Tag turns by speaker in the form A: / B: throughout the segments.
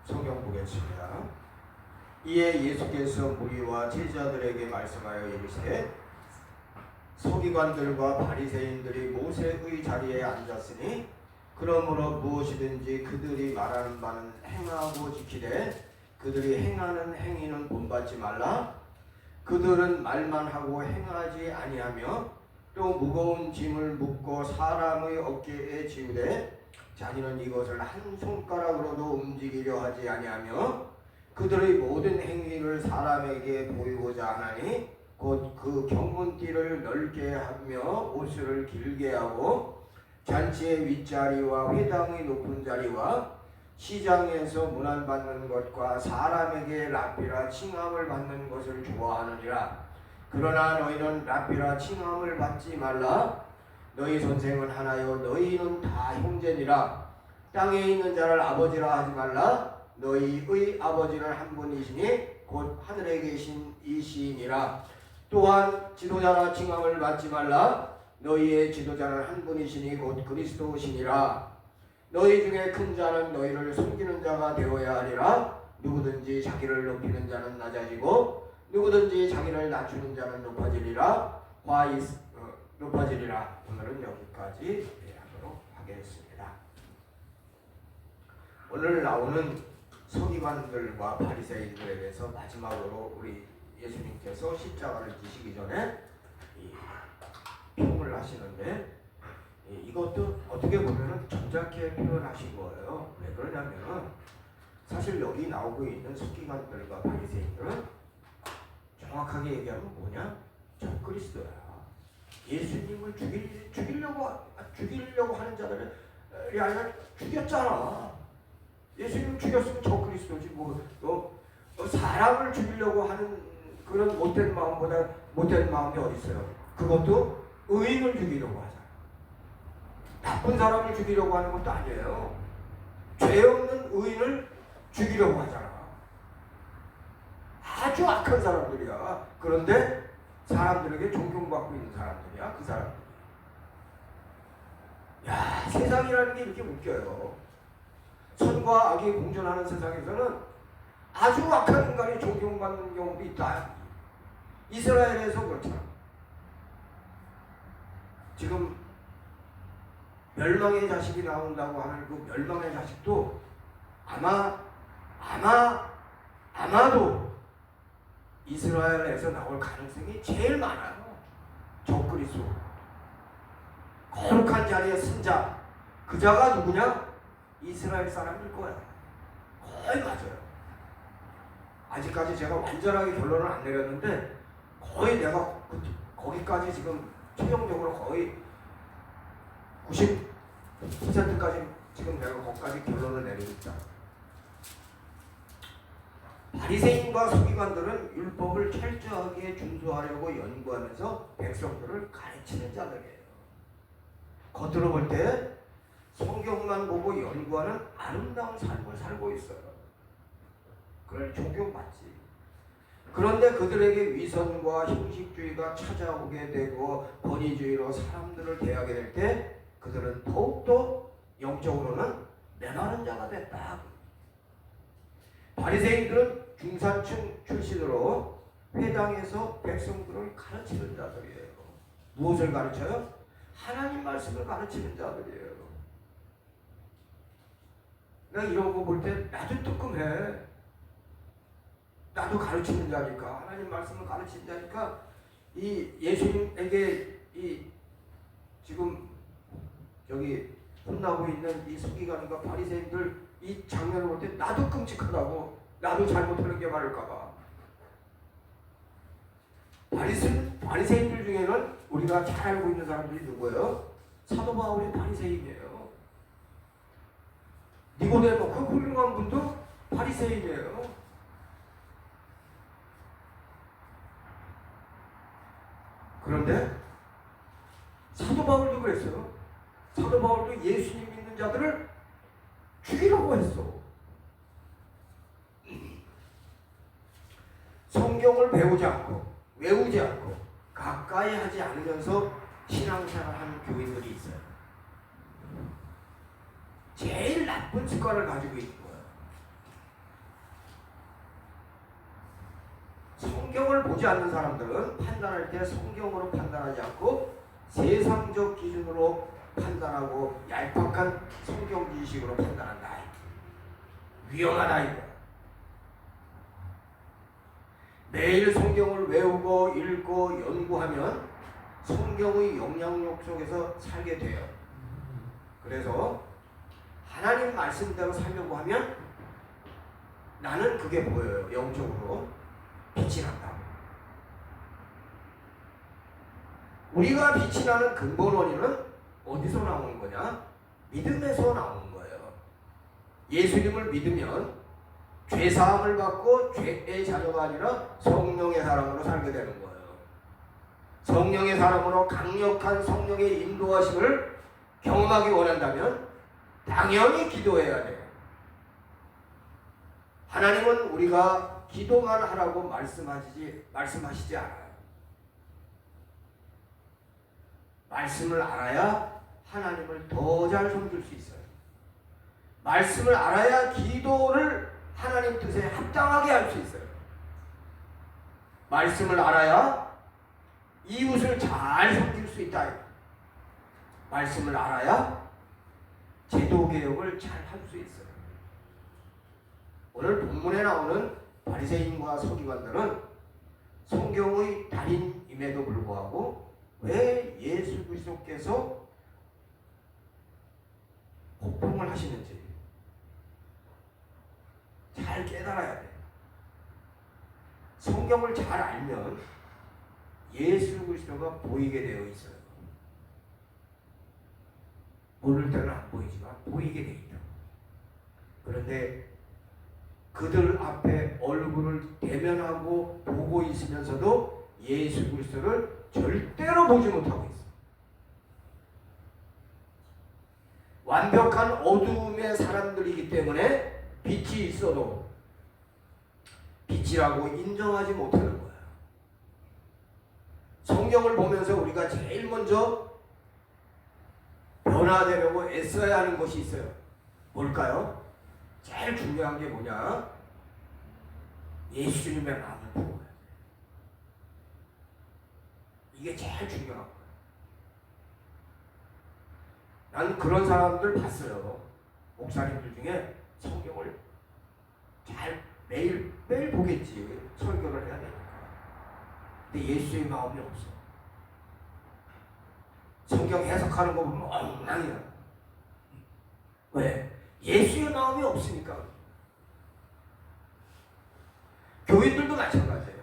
A: 성경 보겠습니다. 이에 예수께서 무리와 제자들에게 말씀하여 이르시되 서기관들과 바리새인들이 모세의 자리에 앉았으니 그러므로 무엇이든지 그들이 말하는 바는 행하고 지키되 그들이 행하는 행위는 본받지 말라. 그들은 말만 하고 행하지 아니하며 또 무거운 짐을 묻고 사람의 어깨에 지우되 자기는 이것을 한 손가락으로도 움직이려 하지 아니하며 그들의 모든 행위를 사람에게 보이고자 하나니 곧 그 경문띠를 넓게 하며 옷을 길게 하고 잔치의 윗자리와 회당의 높은 자리와 시장에서 문안받는 것과 사람에게 랍비라 칭함을 받는 것을 좋아하느니라. 그러나 너희는 랍비라 칭함을 받지 말라. 너희 선생은 하나요 너희는 다 형제니라. 땅에 있는 자를 아버지라 하지 말라. 너희의 아버지는 한 분이시니 곧 하늘에 계신 이시니라. 또한 지도자라 칭함을 받지 말라. 너희의 지도자는 한 분이시니 곧 그리스도시니라. 너희 중에 큰 자는 너희를 섬기는 자가 되어야 하리라. 누구든지 자기를 높이는 자는 낮아지고 누구든지 자기를 낮추는 자는 높아지리라. 높아지리라. 오늘은 여기까지 하도록 하겠습니다. 오늘 나오는 서기관들과 바리새인들에 대해서 마지막으로 우리 예수님께서 십자가를 지시기 전에 평을 하시는데 이것도 어떻게 보면 점잖게 표현하신 거예요. 왜 그러냐면 사실 여기 나오고 있는 서기관들과 바리새인들은 정확하게 얘기하면 뭐냐? 적그리스도야. 예수님을 죽이려고 하는 자들이 아니라 죽였잖아. 예수님 죽였으면 적그리스도지 사람을 죽이려고 하는 그런 못된 마음보다 못된 마음이 어디 있어요? 그것도 의인을 죽이려고 하잖아. 나쁜 사람을 죽이려고 하는 것도 아니에요. 죄 없는 의인을 죽이려고 하잖아. 아주 악한 사람들이야. 그런데 사람들에게 존경받고 있는 사람들이야. 그 사람들이. 야, 세상이라는 게 이렇게 웃겨요. 선과 악이 공존하는 세상에서는 아주 악한 인간이 존경받는 경우도 있다. 이스라엘에서 그렇잖아. 지금 멸망의 자식이 나온다고 하는 그 멸망의 자식도 아마도 이스라엘에서 나올 가능성이 제일 많아요. 적그리스도. 거룩한 자리에 쓴 자. 그 자가 누구냐? 이스라엘 사람일 거야. 거의 맞아요. 아직까지 제가 완전하게 결론을 안 내렸는데 거의 내가 거기까지 지금 최종적으로 거의 90%까지 지금 내가 거기까지 결론을 내리고 있다. 바리새인과 서기관들은 율법을 철저하게 준수하려고 연구하면서 백성들을 가르치는 자들이에요. 겉으로 볼 때 성경만 보고 연구하는 아름다운 삶을 살고 있어요. 그걸 존경받지. 그런데 그들에게 위선과 형식주의가 찾아오게 되고 권위주의로 사람들을 대하게 될 때 그들은 더욱더 영적으로는 메마른 자가 됐다. 바리새인들은 중산층 출신으로 회당에서 백성들을 가르치는 자들이에요. 무엇을 가르쳐요? 하나님 말씀을 가르치는 자들이에요. 내가 이런 거 볼 때 나도 뜨끔해. 나도 가르치는 자니까, 하나님 말씀을 가르치는 자니까 이 예수님에게 이 지금 여기 혼나고 있는 이 서기관과 바리새인들 이 장면을 볼 때 나도 끔찍하다고, 나도 잘못하는 게 많을까봐. 바리새인들 중에는 우리가 잘 알고 있는 사람들이 누구예요? 사도 바울이 바리새인이에요. 니고데모 그 훌륭한 분도 바리새인이에요. 그런데 사도 바울도 그랬어요. 사도 바울도 예수님 믿는 자들을 죽이려고 했어. 성경을 배우지 않고 외우지 않고 가까이 하지 않으면서 신앙생활하는 교인들이 있어요. 제일 나쁜 습관을 가지고 있는 거예요. 보지 않는 사람들은 판단할 때 성경으로 판단하지 않고 세상적 기준으로 판단하고 얄팍한 성경 지식으로 판단한다. 위험하다 이거. 매일 성경을 외우고 읽고 연구하면 성경의 영향력 속에서 살게 돼요. 그래서 하나님 말씀대로 살려고 하면 나는 그게 보여요. 영적으로 빛이 난다고. 우리가 빛이 나는 근본 원인은 어디서 나오는 거냐? 믿음에서 나오는 거예요. 예수님을 믿으면 죄사함을 받고 죄의 자녀가 아니라 성령의 사람으로 살게 되는 거예요. 성령의 사람으로 강력한 성령의 인도하심을 경험하기 원한다면 당연히 기도해야 돼요. 하나님은 우리가 기도만 하라고 말씀하시지 않아요. 말씀을 알아야 하나님을 더 잘 섬길 수 있어요. 말씀을 알아야 기도를 하나님 뜻에 합당하게 할 수 있어요. 말씀을 알아야 이웃을 잘 섬길 수 있다. 말씀을 알아야 제도개혁을 잘 할 수 있어요. 오늘 본문에 나오는 바리새인과 서기관들은 성경의 달인임에도 불구하고 왜 예수 그리스도께서 호통을 하시는지 잘 깨달아야 돼. 성경을 잘 알면 예수 그리스도가 보이게 되어 있어요. 모를 때는 안 보이지만 보이게 되어 있다. 그런데 그들 앞에 얼굴을 대면하고 보고 있으면서도 예수 그리스도를 절대로 보지 못하고 있어요. 완벽한 어두움의 사람들이기 때문에 빛이 있어도 빛이라고 인정하지 못하는 거예요. 성경을 보면서 우리가 제일 먼저 변화되려고 애써야 하는 것이 있어요. 뭘까요? 제일 중요한 게 뭐냐? 예수님의 마음을 보고 가야 돼. 이게 제일 중요한 거예요. 난 그런 사람들 봤어요. 목사님들 중에 성경을 잘 매일 보겠지. 설교를 해야 되니까. 근데 예수의 마음이 없어. 성경 해석하는 거 보면 엉망이야. 왜? 예수의 마음이 없으니까. 교인들도 마찬가지예요.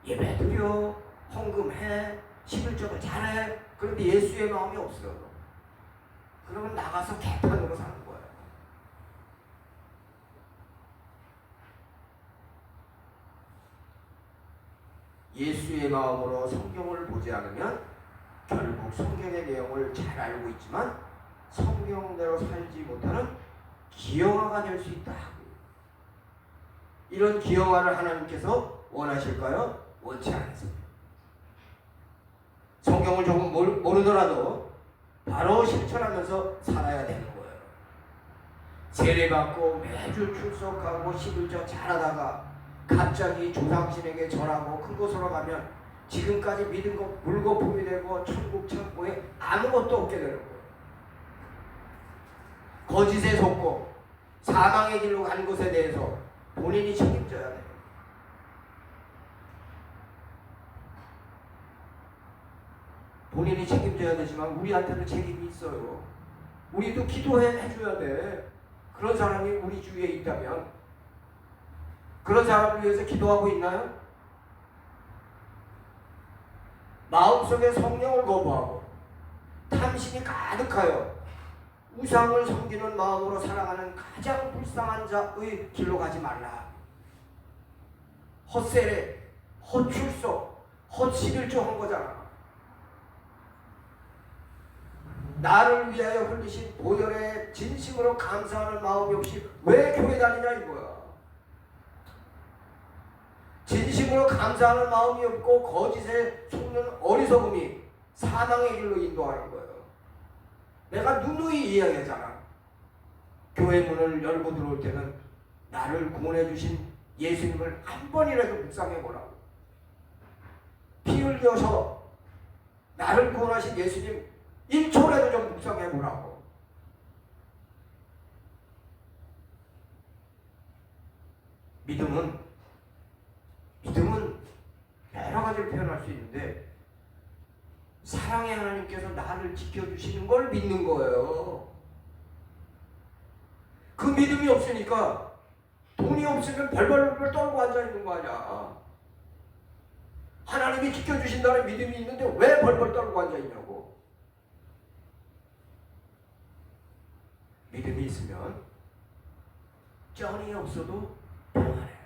A: 예배 드려, 헌금해, 11조를 잘해. 그런데 예수의 마음이 없어요. 그러면 나가서 개판으로 사는 거예요. 예수의 마음으로 성경을 보지 않으면 결국 성경의 내용을 잘 알고 있지만 성경대로 살지 못하는 기형아가 될 수 있다. 이런 기형아를 하나님께서 원하실까요? 원치 않으세요. 성경을 조금 모르더라도 바로 실천하면서 살아야 되는 거예요. 세례받고 매주 출석하고 11조 잘하다가 갑자기 조상신에게 절하고 큰 곳으로 가면 지금까지 믿은 것 물거품이 되고 천국 창고에 아무것도 없게 되는 거예요. 거짓에 속고 사망의 길로 간 것에 대해서 본인이 책임져야 돼요. 본인이 책임져야 되지만 우리한테도 책임이 있어요. 우리도 기도해줘야 돼. 그런 사람이 우리 주위에 있다면 그런 사람을 위해서 기도하고 있나요? 마음속에 성령을 거부하고 탐심이 가득하여 우상을 섬기는 마음으로 살아가는 가장 불쌍한 자의 길로 가지 말라. 헛세례, 헛출석, 헛11조 한 거잖아. 나를 위하여 흘리신 보혈에 진심으로 감사하는 마음이 없이 왜 교회 다니냐 이거야. 진심으로 감사하는 마음이 없고 거짓에 속는 어리석음이 사망의 길로 인도하는 거예요. 내가 누누이 이야기하잖아. 교회 문을 열고 들어올 때는 나를 구원해 주신 예수님을 한 번이라도 묵상해 보라고. 피를 흘려서 나를 구원하신 예수님 1초라도 좀 묵상해 보라고. 믿음은 여러 가지로 표현할 수 있는데 사랑의 하나님께서 나를 지켜주시는 걸 믿는 거예요. 그 믿음이 없으니까 돈이 없으면 벌벌벌 떨고 앉아있는 거 아니야. 하나님이 지켜주신다는 믿음이 있는데 왜 벌벌 떨고 앉아있냐고. 믿음이 있으면 쩐이 없어도 평안해요.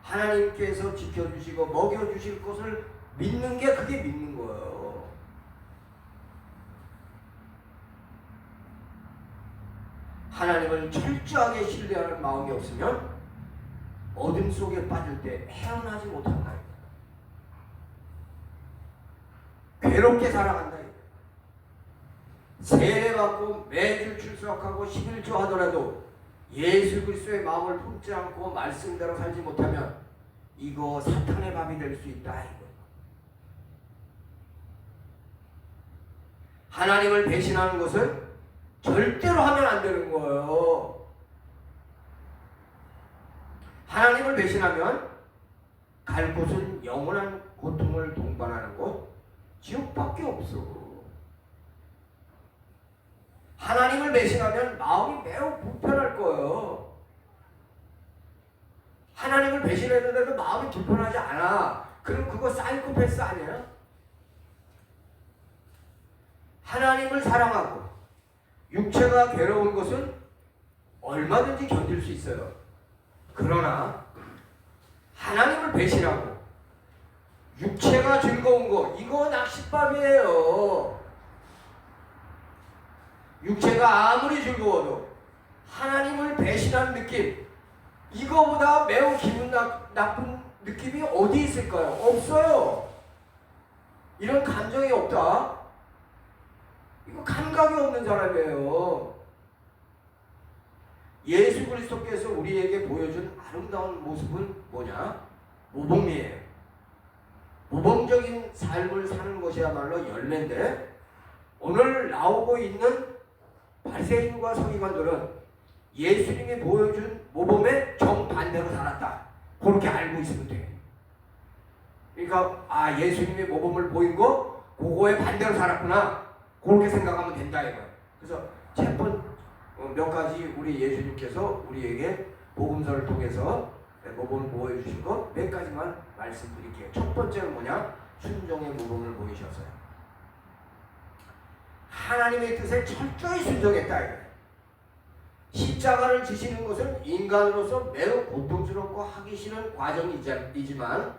A: 하나님께서 지켜주시고 먹여주실 것을 믿는 게 그게 믿는 거예요. 하나님을 철저하게 신뢰하는 마음이 없으면 어둠 속에 빠질 때 헤어나지 못한다. 괴롭게 살아간다. 세례받고 매주 출석하고 11조 하더라도 예수 그리스도의 마음을 품지 않고 말씀대로 살지 못하면 이거 사탄의 밥이 될 수 있다. 이거. 하나님을 배신하는 것은 절대로 하면 안 되는 거예요. 하나님을 배신하면 갈 곳은 영원한 고통을 동반하는 곳, 지옥밖에 없어. 하나님을 배신하면 마음이 매우 불편할 거예요. 하나님을 배신했는데도 마음이 불편하지 않아. 그럼 그거 사이코패스 아니에요? 하나님을 사랑하고 육체가 괴로운 것은 얼마든지 견딜 수 있어요. 그러나 하나님을 배신하고 육체가 즐거운 거, 이거 낚싯밥이에요. 육체가 아무리 즐거워도 하나님을 배신한 느낌, 이거보다 매우 기분 나쁜 느낌이 어디 있을까요? 없어요. 이런 감정이 없다? 이거 감각이 없는 사람이에요. 예수 그리스도께서 우리에게 보여준 아름다운 모습은 뭐냐? 모범이에요. 모범적인 삶을 사는 것이야말로 열매인데 오늘 나오고 있는 바리새인과 서기관들은 예수님이 보여준 모범의 정반대로 살았다. 그렇게 알고 있으면 돼. 그러니까 예수님이 모범을 보인 거 그거에 반대로 살았구나. 그렇게 생각하면 된다 이거예요. 그래서 몇 가지 우리 예수님께서 우리에게 복음서를 통해서 모범을 보여주신 것 몇 가지만 말씀드릴게요. 첫 번째는 뭐냐? 순종의 모범을 보이셨어요. 하나님의 뜻에 철저히 순종했다 이거예요. 십자가를 지시는 것은 인간으로서 매우 고통스럽고 하기 싫은 과정이지만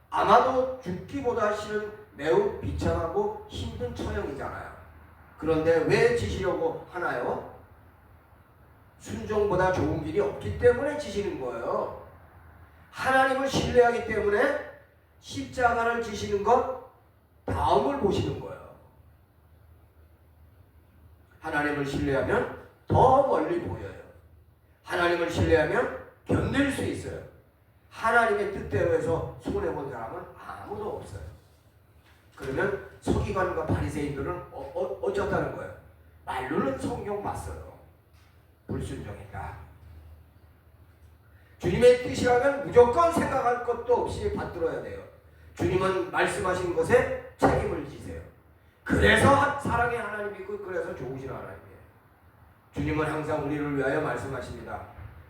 A: 아마도 죽기보다 싫은 매우 비참하고 힘든 처형이잖아요. 그런데 왜 지시려고 하나요? 순종보다 좋은 길이 없기 때문에 지시는 거예요. 하나님을 신뢰하기 때문에 십자가를 지시는 것 다음을 보시는 거예요. 하나님을 신뢰하면 더 멀리 보여요. 하나님을 신뢰하면 견딜 수 있어요. 하나님의 뜻대로 해서 손해본 사람은 아무도 없어요. 그러면 서기관과 바리새인들은 어쩌다는 거예요? 말로는 성경 맞어요. 불순종했다. 주님의 뜻이라면 무조건 생각할 것도 없이 받들어야 돼요. 주님은 말씀하신 것에 책임을 지세요. 그래서 사랑의 하나님이고 그래서 좋으신 하나님이에요. 주님은 항상 우리를 위하여 말씀하십니다.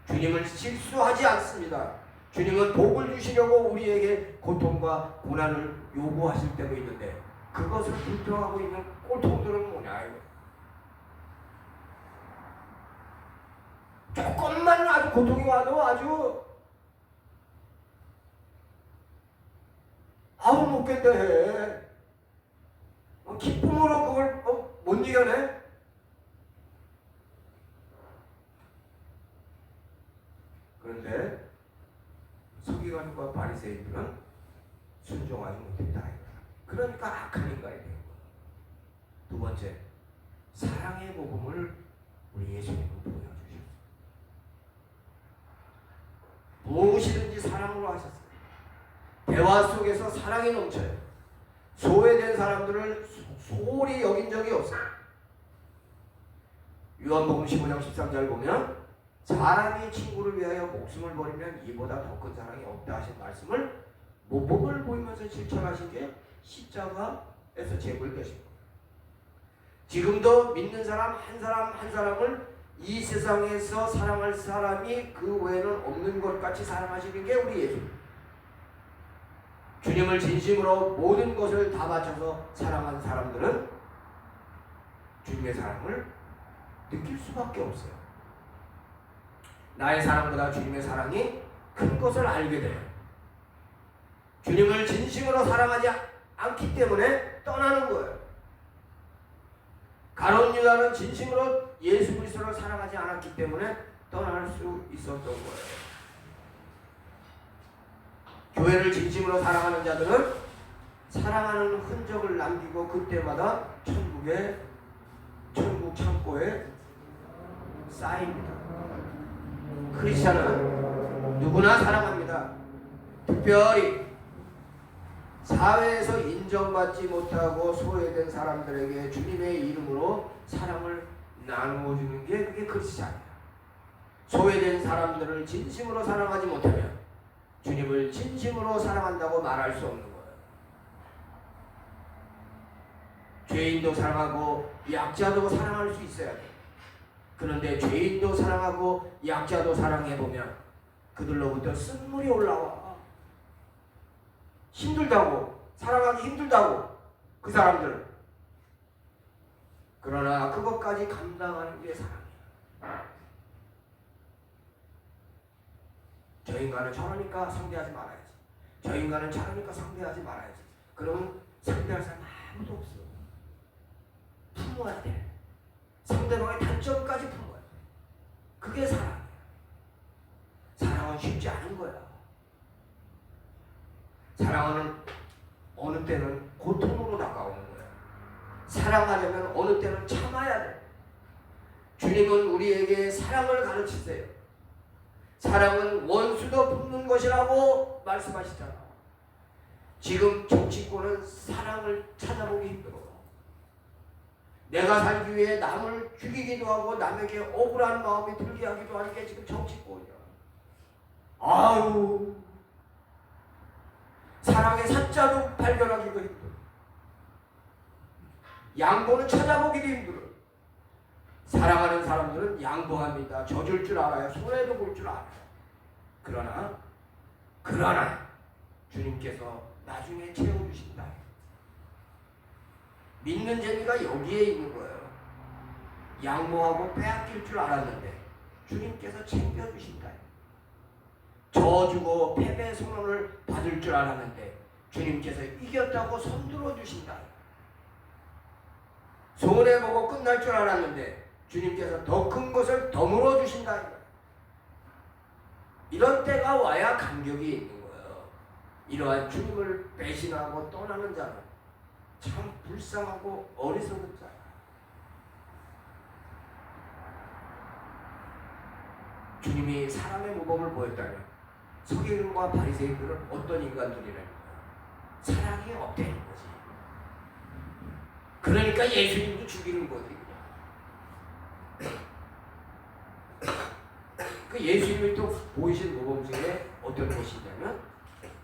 A: 주님은 실수하지 않습니다. 주님은 복을 주시려고 우리에게 고통과 고난을 요구하실 때도 있는데 그것을 불평하고 있는 꼴통들은 뭐냐 이거. 조금만 아주 고통이 와도 아주 못 견뎌 해. 기쁨으로 그걸 못 이겨내? 그런데 서기관과 바리새인들은 순종하지 못했다. 그러니까 악한 인간이 된 거예요. 두 번째, 사랑의 모범을 우리 예수님은 보여주셨어요. 무엇이든지 사랑으로 하셨어요. 대화 속에서 사랑이 넘쳐요. 소외된 사람들을 소홀히 여긴 적이 없어요. 요한복음 15장 13절 보면 사람이 친구를 위하여 목숨을 버리면 이보다 더 큰 사랑이 없다 하신 말씀을 모범을 보이면서 실천하신 게 십자가에서 제물되신 거예요. 지금도 믿는 사람 한 사람을 이 세상에서 사랑할 사람이 그 외에는 없는 것 같이 사랑하시는 게 우리 예수님. 주님을 진심으로 모든 것을 다 바쳐서 사랑한 사람들은 주님의 사랑을 느낄 수밖에 없어요. 나의 사랑보다 주님의 사랑이 큰 것을 알게 돼요. 주님을 진심으로 사랑하지 않기 때문에 떠나는 거예요. 가룟 유다는 진심으로 예수 그리스도를 사랑하지 않았기 때문에 떠날 수 있었던 거예요. 교회를 진심으로 사랑하는 자들은 사랑하는 흔적을 남기고 그때마다 천국 창고에 쌓입니다. 크리스찬은 누구나 사랑합니다. 특별히 사회에서 인정받지 못하고 소외된 사람들에게 주님의 이름으로 사랑을 나누어주는 게 그게 크리스찬이에요. 소외된 사람들을 진심으로 사랑하지 못하면 주님을 진심으로 사랑한다고 말할 수 없는 거예요. 죄인도 사랑하고 약자도 사랑할 수 있어야 돼요. 그런데 죄인도 사랑하고 약자도 사랑해보면 그들로부터 쓴물이 올라와. 힘들다고, 사랑하기 힘들다고, 그 사람들. 그러나 그것까지 감당하는 게 사랑이야. 저 인간은 저러니까 상대하지 말아야지. 저 인간은 저러니까 상대하지 말아야지. 그러면 상대할 사람 아무도 없어. 품어야 돼. 상대방의 단점까지 품어야 돼. 그게 사랑이야. 사랑은 쉽지 않은 거야. 사랑은 어느 때는 고통으로 다가오는 거야. 사랑하려면 어느 때는 참아야 돼. 주님은 우리에게 사랑을 가르치세요. 사랑은 원수도 품는 것이라고 말씀하시잖아. 지금 정치권은 사랑을 찾아보기 힘들어. 내가 살기 위해 남을 죽이기도 하고 남에게 억울한 마음이 들게 하기도 하는 게 지금 정치권이야. 아유, 사랑의 사자도 발견하기가 힘들어. 양보는 찾아보기도 힘들어. 사랑하는 사람들은 양보합니다. 져줄 줄 알아요. 손해도 볼 줄 알아요. 그러나 주님께서 나중에 채워주신다. 믿는 재미가 여기에 있는 거예요. 양보하고 빼앗길 줄 알았는데 주님께서 챙겨주신다. 져주고 패배 선언을 받을 줄 알았는데 주님께서 이겼다고 손들어 주신다. 손해보고 끝날 줄 알았는데 주님께서 더 큰 것을 더 주신다. 이런 때가 와야 감격이 있는 거예요. 이러한 주님을 배신하고 떠나는 자는 참 불쌍하고 어리석은 자야. 주님이 사랑의 모범을 보였다면 서기관과 바리새인들은 어떤 인간들이라는 거예요? 사랑이 없다는 거지. 그러니까 예수님도 죽이는 거지. 그 예수님이 또 보이신 모범 중에 어떤 것이냐면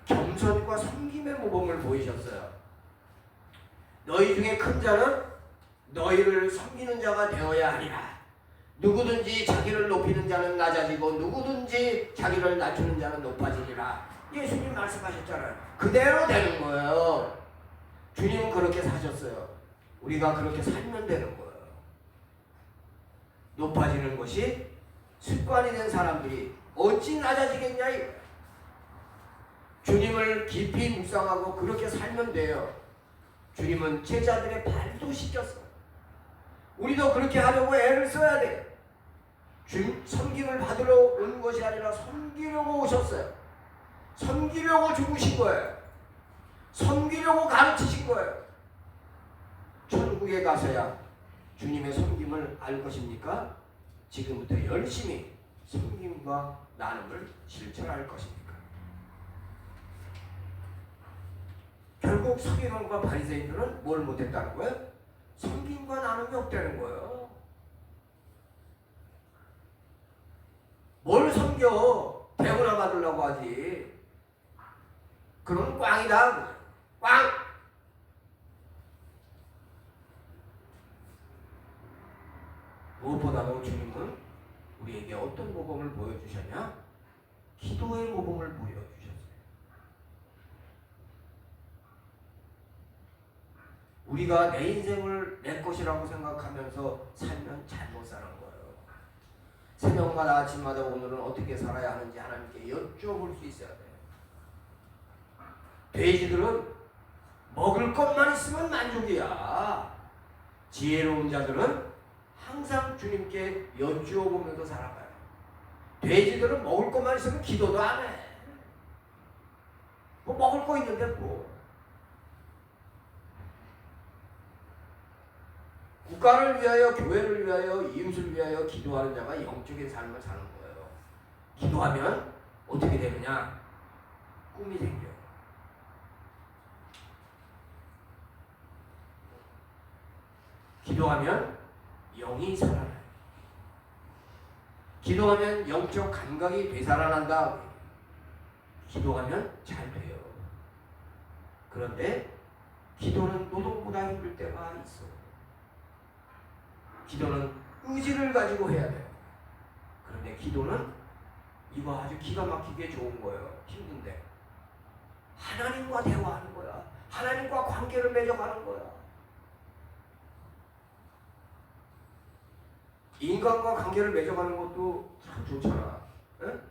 A: 겸손과 섬김의 모범을 보이셨어요. 너희 중에 큰 자는 너희를 섬기는 자가 되어야 하리라. 누구든지 자기를 높이는 자는 낮아지고 누구든지 자기를 낮추는 자는 높아지리라. 예수님 말씀하셨잖아요. 그대로 되는 거예요. 주님은 그렇게 사셨어요. 우리가 그렇게 살면 되는 거예요. 높아지는 것이 습관이 된 사람들이 어찌 낮아지겠냐 이거예요. 주님을 깊이 묵상하고 그렇게 살면 돼요. 주님은 제자들의 발도 씻겼어요. 우리도 그렇게 하려고 애를 써야 돼요. 섬김을 받으러 온 것이 아니라 섬기려고 오셨어요. 섬기려고 죽으신 거예요. 섬기려고 가르치신 거예요. 천국에 가서야 주님의 섬김을 알 것입니까? 지금부터 열심히 섬김과 나눔을 실천할 것입니까? 결국 서기관과 바리새인들은 뭘 못했다는 거예요? 섬김과 나눔이 없다는 거예요. 뭘 섬겨? 대우나 받으려고 하지. 그럼 꽝이다. 꽝! 무엇보다도 주님은 우리에게 어떤 모범을 보여주셨냐? 기도의 모범을 보여주셨어요. 우리가 내 인생을 내 것이라고 생각하면서 살면 잘못 사는 거예요. 새벽마다 아침마다 오늘은 어떻게 살아야 하는지 하나님께 여쭤볼 수 있어야 돼요. 돼지들은 먹을 것만 있으면 만족이야. 지혜로운 자들은 항상 주님께 여쭈어 보면서 살아가요. 돼지들은 먹을 것만 있으면 기도도 안 해. 뭐 먹을 거 있는데 뭐. 국가를 위하여, 교회를 위하여, 이웃을 위하여 기도하는 자가 영적인 삶을 사는 거예요. 기도하면 어떻게 되느냐? 꿈이 생겨. 기도하면 영이 살아나요. 기도하면 영적 감각이 되살아난다. 기도하면 잘 돼요. 그런데 기도는 노동보다 힘들 때가 있어. 기도는 의지를 가지고 해야 돼요. 그런데 기도는 이거 아주 기가 막히게 좋은 거예요. 힘든데 하나님과 대화하는 거야. 하나님과 관계를 맺어가는 거야. 인간과 관계를 맺어가는 것도 참 좋잖아. 응?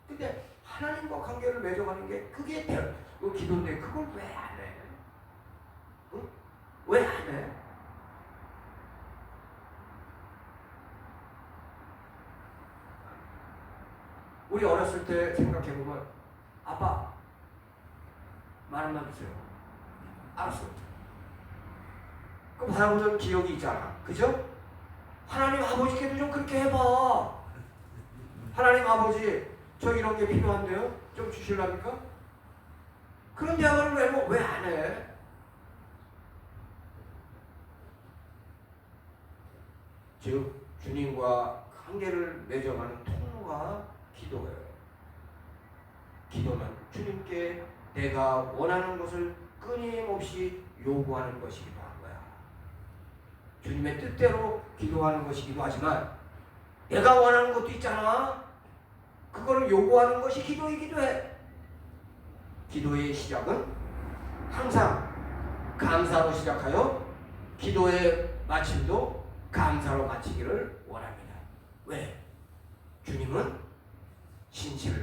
A: 근데 하나님과 관계를 맺어가는 게 그게 기도인데 그걸 왜 안 해? 응? 왜 안 해? 우리 어렸을 때 생각해보면 아빠 말만 주세요. 알았어. 그 받아보던 기억이 있잖아. 그죠? 하나님 아버지께도 좀 그렇게 해봐. 하나님 아버지 저 이런 게 필요한데요? 좀 주실랍니까? 그런 대화를 왜 안 해? 즉 주님과 관계를 맺어가는 통로가 기도예요. 기도는 주님께 내가 원하는 것을 끊임없이 요구하는 것이기도 한 거야. 주님의 뜻대로 기도하는 것이기도 하지만 내가 원하는 것도 있잖아. 그거를 요구하는 것이 기도이기도 해. 기도의 시작은 항상 감사로 시작하여 기도의 마침도 감사로 마치기를 원합니다. 왜? 주님은 신실하시고